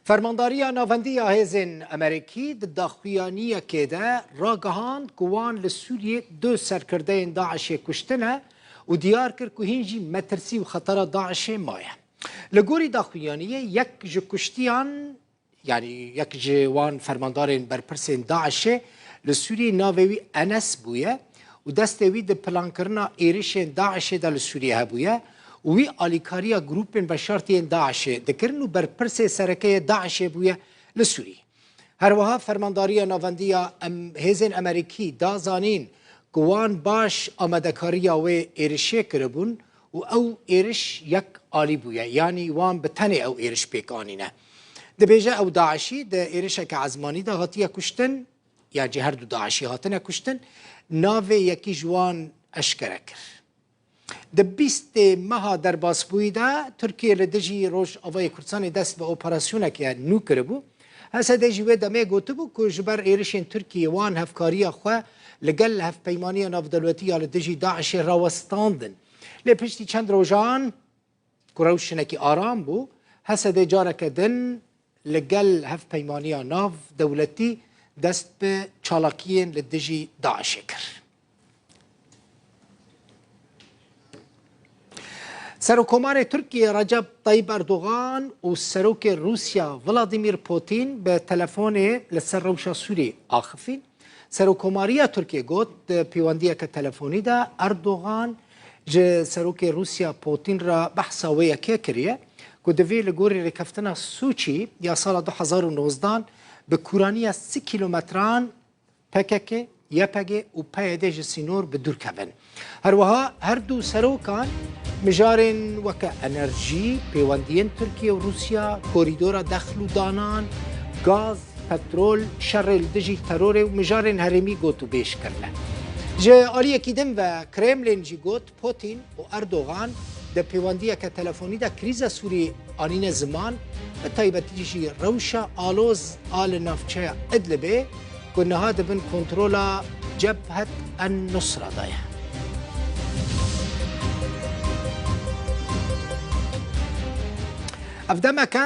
فرمانداری ناوندی هێزên Amerîkî di daxuyaniyekê de ragihand ku wan li Sûriyê du serkirdeyên Daişê kuştine û diyar kir ku hîn jî metirsî û xetera Daişê maye. Li gorî daxuyaniyê yek ji kuştiyan yani yek ji wan fermandarên berpirsên Daişê li Sûriyê navê wî Enes bûye û destê wî di plankirina êrişên Daişê de li Sûriyê hebûye. وی آلیکاریا گروپین بشارتین داعشه دکرن و برپرس سرکه داعشه بویه لسوری. هر وها فرمانداری ناوندیا هیزن امریکی دازانین گوان باش آمدکاریا و ایرشه کربون و او ایرش یک آلی بویه یعنی وان بتنه او ایرش پیکانینه. دبیجه او داعشی ده ایرشه که عزمانی ده غطیه کشتن یا جهر دو داعشی هاتنه کشتن ناوه یکی جوان اشکره کر. د 20 ماه در باسبوی ده ترکیه لدجی روش آوای کردستان دست به اپراسیونه که نو کربو هسه دجی و دمه گوتو بو که جبر ایرشین ترکیه وان هفکاری خو لگل هف پیمانی نافدلوتی لدجی داعش راوستاندن لپشتی چند روزان کروشنه که آرام بو هسه دجاره کدن لگل هف پیمانی ناف دولتی دست به چالاکیین لدجی داعش کرد. سروکمار ترکیه رجب طیب اردوغان و سروک روسیا ولادیمیر پوتین به تلفن لسر روشا سوری آخفین. سروکماری ترکیه گوت پیوندیه که تلفنی ده اردوغان جه سروک روسیا پوتین را بحثا ویا که کریه که دوی لگوری رکفتنا سوچی یا سال 2019 به کورانی 3 کیلومتران پکک یپگه و پیده جسینور به دور کبن. هر دو سروکان مجارن وکا انرژی پیوندین ترکیه و روسیا کوریدور دخل و دانان گاز پترول شر دجی ترور و مجارن هرمی گوتو بیش کرده جه آلیه کیدن و کرملین جی گوت پوتین و اردوغان ده پیوندیه که تلفونی ده کریز سوری آنین زمان به طایبتی جی روشا آلوز آل نفچه ادلبه که نها دبن کنترولا جبهت النصره دایه. افدامکه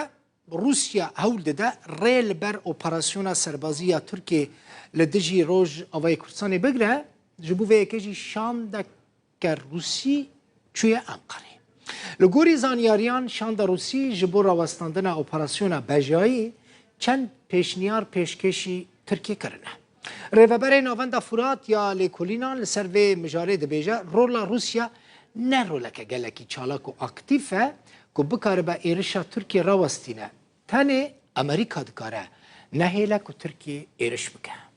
روسیا هول ده ریل بر اپراسیون سربازی ترکیه لدجی روز آوای کردستان بگره جبوه یکیجی شان ده که روسی چوی انقره. لگوری زانیاریان شان ده روسی جبور راوستاندن اپراسیون بجایی چند پیشنیار پیشکشی ترکیه کرنه. ریوبر ناوند فرات یا لیکولینان لسروی مجاره ده بیجه رولا روسیا نه رولا که گلکی چالاک و اکتیفه که بکاره با ایرشا ترکیه راوستینه تنه امریکا دکاره نه هیله که ترکیه ایرش بکه.